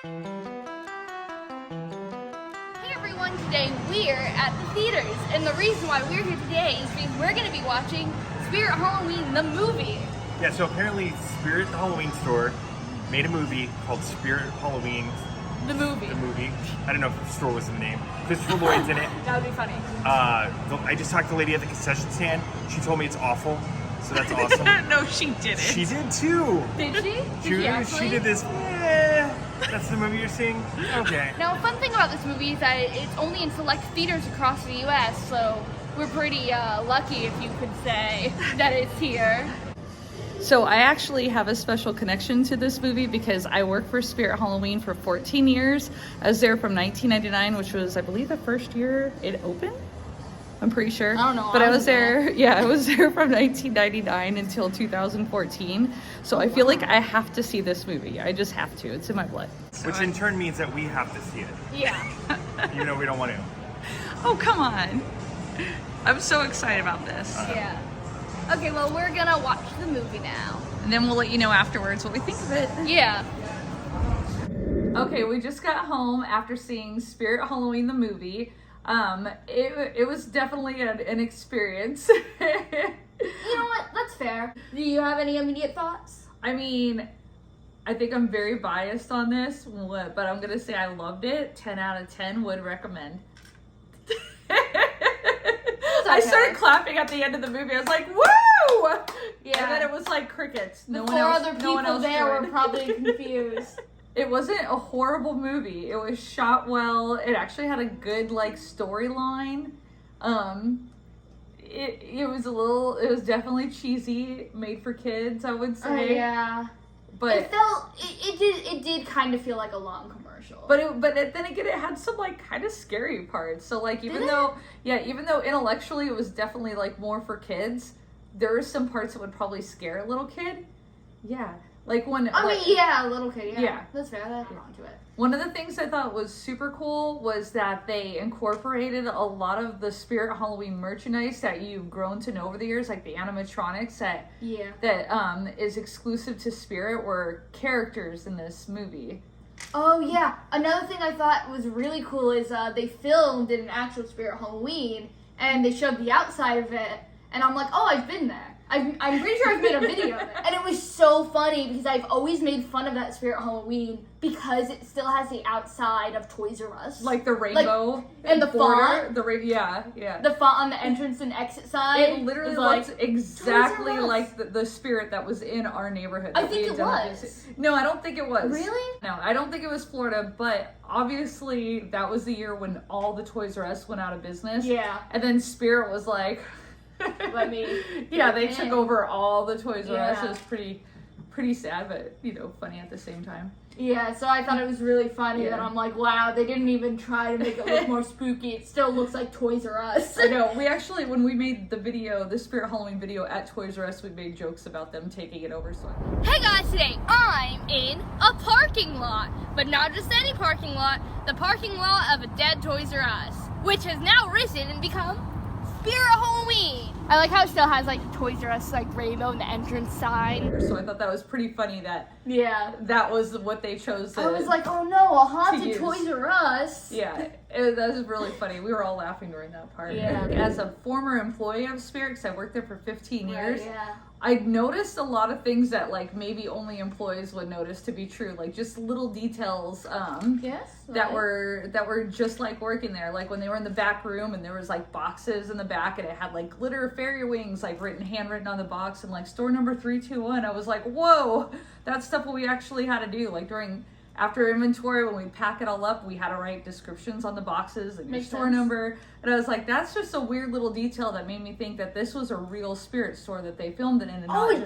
Hey everyone, today we're at the theaters, and the reason why we're here today is because we're going to be watching Spirit Halloween, the movie. Yeah, so apparently Spirit the Halloween store made a movie called Spirit Halloween. The movie. I don't know if the store was in the name. Christopher Lloyd's in it. That would be funny. I just talked to the lady at the concession stand. She told me it's awful, so that's awesome. No, she didn't. She did too. Did she? She did this. That's the movie you're seeing? Okay. Now, a fun thing about this movie is that it's only in select theaters across the U.S., so we're pretty lucky, if you could say, that it's here. So I actually have a special connection to this movie because I worked for Spirit Halloween for 14 years. I was there from 1999, which was, I believe, the first year it opened. I'm pretty sure. I don't know. But I was there from 1999 until 2014. So I feel like I have to see this movie. I just have to. It's in my blood. Which in turn means that we have to see it. Yeah. Even though we don't want to. Oh, come on. I'm so excited about this. Yeah. Okay, well, we're gonna watch the movie now. And then we'll let you know afterwards what we think of it. Yeah. Okay, we just got home after seeing Spirit Halloween the movie. It was definitely an experience. You know what? That's fair. Do you have any immediate thoughts? I mean, I think I'm very biased on this, but I'm gonna say I loved it. 10 out of 10 would recommend. I started clapping at the end of the movie. I was like, "Woo!" Yeah. And then it was like crickets. The four other people there were probably confused. It wasn't a horrible movie. It was shot well. It actually had a good like storyline. It was definitely cheesy, made for kids, I would say. Yeah. But it did kind of feel like a long commercial. But then again, it had some like kind of scary parts. So like even though intellectually it was definitely like more for kids, there were some parts that would probably scare a little kid. Yeah. Like when a little kid, yeah. That's fair, that's onto it. One of the things I thought was super cool was that they incorporated a lot of the Spirit Halloween merchandise that you've grown to know over the years, like the animatronics that is exclusive to Spirit were characters in this movie. Oh yeah. Another thing I thought was really cool is they filmed in an actual Spirit Halloween and they showed the outside of it, and I'm like, oh, I've been there. I'm pretty sure I've made a video of it. And it was so funny because I've always made fun of that Spirit Halloween because it still has the outside of Toys R Us. Like the rainbow. And the border, font. Yeah. The font on the entrance and exit side. It literally looks exactly like the Spirit that was in our neighborhood. I think it was. No, I don't think it was. Really? No, I don't think it was Florida, but obviously that was the year when all the Toys R Us went out of business. Yeah. And then Spirit was like... Let me. Yeah, they took over all the Toys R Us. Yeah. It was pretty sad, but funny at the same time. Yeah, so I thought it was really funny that I'm like, wow, they didn't even try to make it look more spooky. It still looks like Toys R Us. I know. We actually, when we made the Spirit Halloween video at Toys R Us, we made jokes about them taking it over. So. Hey guys, today I'm in a parking lot, but not just any parking lot, the parking lot of a dead Toys R Us, which has now risen and become Spirit Halloween. I like how it still has like Toys R Us like rainbow in the entrance sign. So I thought that was pretty funny that that was what they chose to. I was like, oh no, a haunted Toys R Us. Yeah, that was really funny. We were all laughing during that part. Yeah. As a former employee of Spirit, because I worked there for 15 years, yeah. I noticed a lot of things that like maybe only employees would notice to be true, like just little details that were just like working there, like when they were in the back room and there was like boxes in the back and it had like glitter fairy wings like handwritten on the box and like store number 321. I was like, whoa, that's stuff we actually had to do like after inventory, when we pack it all up, we had to write descriptions on the boxes and your store number. And I was like, that's just a weird little detail that made me think that this was a real Spirit store that they filmed it in. And not it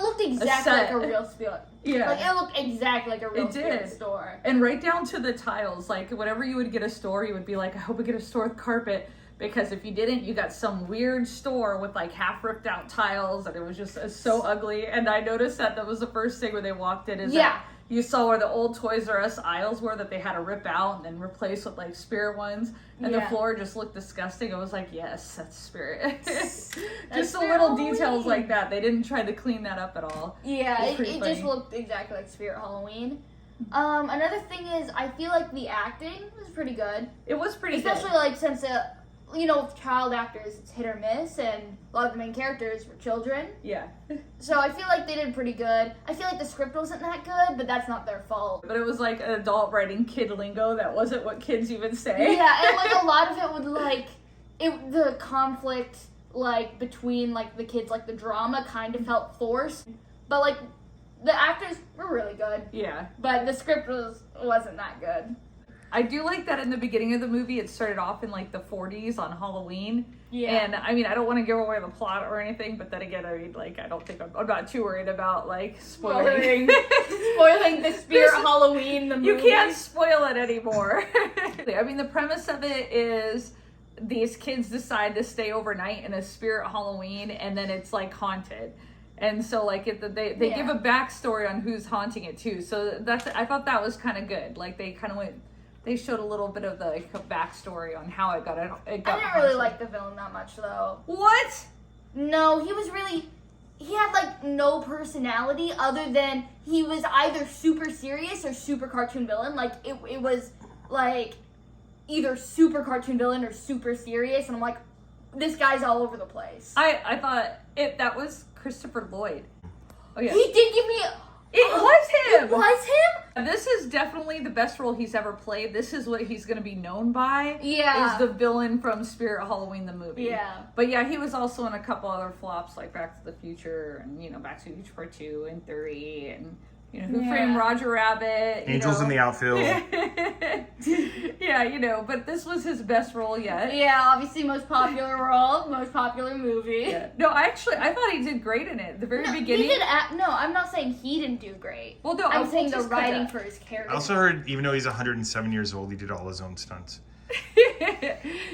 looked exactly like a real Spirit. Yeah. Like, it looked exactly like a real Spirit store. And right down to the tiles. Like, whenever you would get a store, you would be like, I hope we get a store with carpet. Because if you didn't, you got some weird store with like half ripped out tiles and it was just so ugly. And I noticed that was the first thing when they walked in is that you saw where the old Toys R Us aisles were that they had to rip out and then replace with like Spirit ones. And the floor just looked disgusting. I was like, yes, that's Spirit. Just the little details like that. They didn't try to clean that up at all. Yeah, it just looked exactly like Spirit Halloween. Another thing is, I feel like the acting was pretty good. It was pretty Especially, good. like, since, with child actors, it's hit or miss, and a lot of the main characters were children. Yeah. So I feel like they did pretty good. I feel like the script wasn't that good, but that's not their fault. But it was like an adult writing kid lingo that wasn't what kids even say. Yeah, and, like, a lot of it would, like, the conflict, like, between, like, the kids, like, the drama kind of felt forced. But, like, the actors were really good. Yeah. But the script wasn't that good. I do like that in the beginning of the movie, it started off in like the 40s on Halloween. Yeah. And I mean, I don't want to give away the plot or anything, but then again, I mean, like, I don't think I'm not too worried about like spoiling the Spirit Halloween, the movie. You can't spoil it anymore. I mean, the premise of it is these kids decide to stay overnight in a Spirit Halloween, and then it's like haunted. And so, like, they give a backstory on who's haunting it too. So I thought that was kind of good. Like, they showed a little bit of the like, backstory on how it got. I didn't really like the villain that much, though. What? No, he had like no personality other than he was either super serious or super cartoon villain. Like it was like either super cartoon villain or super serious, and I'm like, this guy's all over the place. I thought that was Christopher Lloyd. Oh yeah, he did give me. It was him. It was him. This is definitely the best role he's ever played. This is what he's going to be known by. Yeah. Is the villain from Spirit Halloween the movie. Yeah. But yeah, he was also in a couple other flops like Back to the Future and Back to the Future Part 2 and 3 and Who Framed Roger Rabbit. Angels in the Outfield. Yeah, but this was his best role yet. Yeah, obviously most popular role, most popular movie. Yeah. No, I thought he did great in it. The very beginning. He did. No, I'm not saying he didn't do great. Well, no, I'm saying the writing for his character. I also heard, even though he's 107 years old, he did all his own stunts.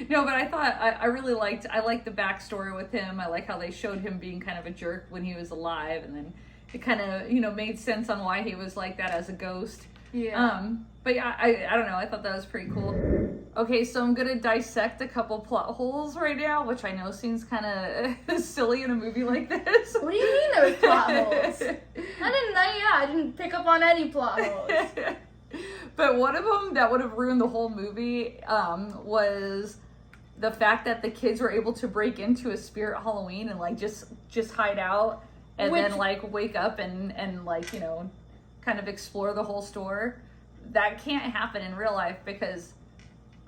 No, but I thought I really liked the backstory with him. I like how they showed him being kind of a jerk when he was alive, and then it kind of made sense on why he was like that as a ghost. Yeah. But yeah, I don't know. I thought that was pretty cool. Okay, so I'm gonna dissect a couple plot holes right now, which I know seems kind of silly in a movie like this. What do you mean there was plot holes? I didn't pick up on any plot holes. But one of them that would have ruined the whole movie was the fact that the kids were able to break into a Spirit Halloween and like just hide out and then like wake up and like kind of explore the whole store. That can't happen in real life because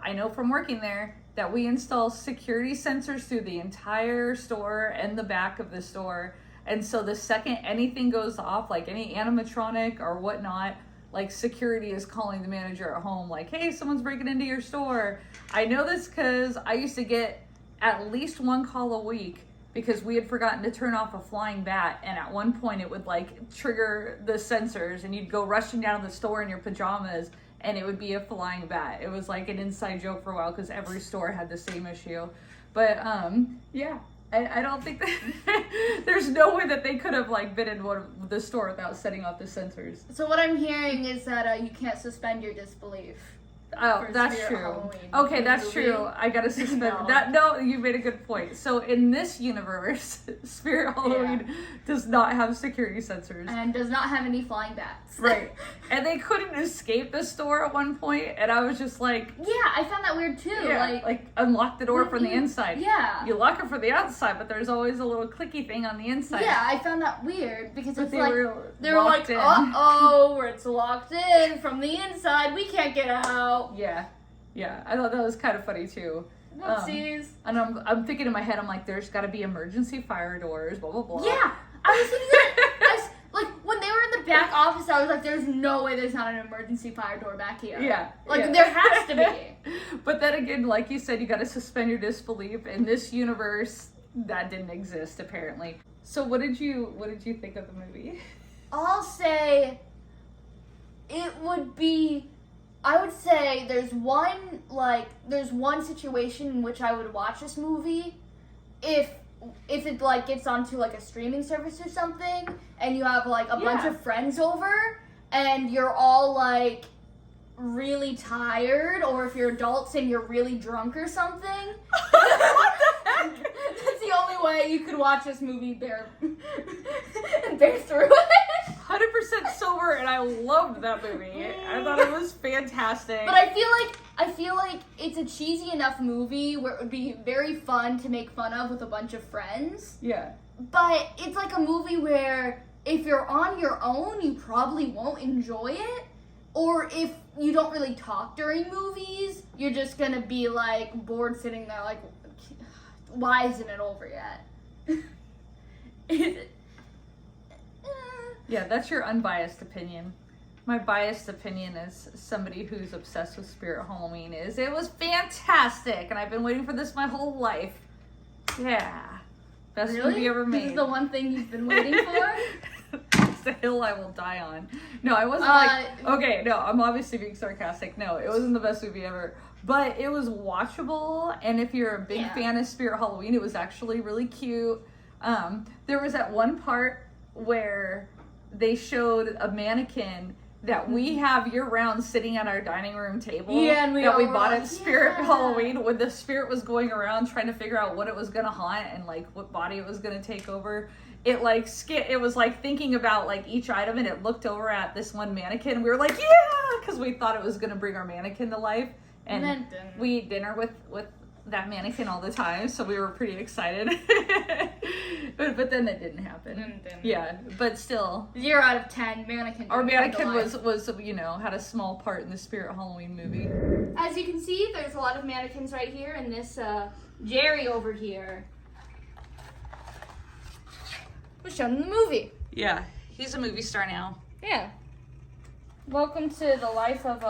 I know from working there that we install security sensors through the entire store and the back of the store. And so the second anything goes off, like any animatronic or whatnot, like security is calling the manager at home like, hey, someone's breaking into your store. I know this because I used to get at least one call a week because we had forgotten to turn off a flying bat, and at one point it would like trigger the sensors and you'd go rushing down to the store in your pajamas and it would be a flying bat. It was like an inside joke for a while because every store had the same issue. But yeah, I don't think that there's no way that they could have like been in the store without setting off the sensors. So what I'm hearing is that you can't suspend your disbelief. Oh, that's Spirit true. Halloween Okay, that's movie. true. I gotta suspend No. that. No, you made a good point. So in this universe, Spirit Halloween does not have security sensors. And does not have any flying bats. Right. And they couldn't escape the store at one point, and I was just like, Yeah, I found that weird too. yeah, like unlock the door from the inside. Yeah. You lock it from the outside, but there's always a little clicky thing on the inside. Yeah, I found that weird because But it's they like were they were like, locked in. uh-oh, it's locked in from the inside. We can't get out. Yeah, I thought that was kind of funny too. Whoopsies. And I'm thinking in my head, I'm like, there's got to be emergency fire doors, blah blah blah. Yeah, I was thinking that. Like when they were in the back office, I was like, "There's no way there's not an emergency fire door back here." Yeah, like yeah. there has to be. But then again, like you said, you got to suspend your disbelief. In this universe, that didn't exist apparently. So what did you think of the movie? I'll say it would be. I would say there's one situation in which I would watch this movie if it like gets onto like a streaming service or something and you have like a bunch of friends over and you're all like really tired, or if you're adults and you're really drunk or something. That's the only way you could watch this movie bear through it. 100% sober, and I loved that movie. I thought it was fantastic. But I feel like it's a cheesy enough movie where it would be very fun to make fun of with a bunch of friends. Yeah. But it's like a movie where if you're on your own, you probably won't enjoy it. Or if you don't really talk during movies, you're just gonna be like bored sitting there like, why isn't it over yet? Yeah, that's your unbiased opinion. My biased opinion as somebody who's obsessed with Spirit Halloween is it was fantastic, and I've been waiting for this my whole life. Yeah. Best movie ever made. This is the one thing you've been waiting for? It's the hill I will die on. No, I wasn't okay, no, I'm obviously being sarcastic. No, it wasn't the best movie ever. But it was watchable, and if you're a big fan of Spirit Halloween, it was actually really cute. There was that one part where they showed a mannequin that we have year-round sitting at our dining room table and we bought at Spirit Halloween when the spirit was going around trying to figure out what it was going to haunt and like what body it was going to take over. It was like thinking about like each item, and it looked over at this one mannequin, and we were like, yeah, because we thought it was going to bring our mannequin to life. And we eat dinner with that mannequin all the time, so we were pretty excited. but then that didn't happen. Yeah, but still. 0 out of 10 mannequin. Our mannequin was had a small part in the Spirit Halloween movie. As you can see, there's a lot of mannequins right here, and this Jerry over here was shown in the movie. Yeah, he's a movie star now. Yeah. Welcome to the life of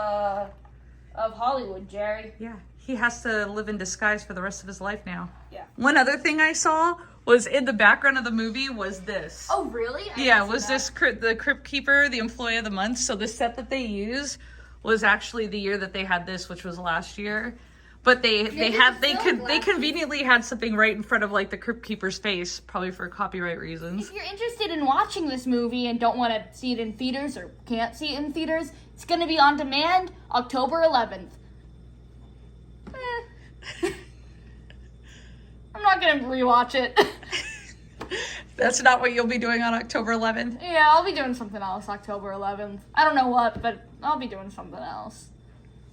Hollywood, Jerry. Yeah. He has to live in disguise for the rest of his life now. Yeah. One other thing I saw was in the background of the movie was this. Oh, really? This the Crypt Keeper, the Employee of the Month. So the set that they used was actually the year that they had this, which was last year. But they conveniently had something right in front of like the Crypt Keeper's face, probably for copyright reasons. If you're interested in watching this movie and don't want to see it in theaters or can't see it in theaters, it's going to be on demand October 11th. I'm not gonna rewatch it. That's not what you'll be doing on October 11th? Yeah, I'll be doing something else October 11th. I don't know what, but I'll be doing something else.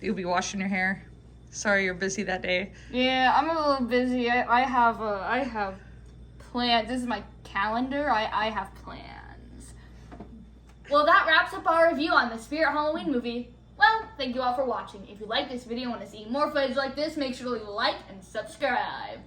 You'll be washing your hair. Sorry you're busy that day. Yeah, I'm a little busy. I have plans. This is my calendar. I have plans. Well, that wraps up our review on the Spirit Halloween movie. Well, thank you all for watching. If you like this video and want to see more footage like this, make sure to leave a like and subscribe.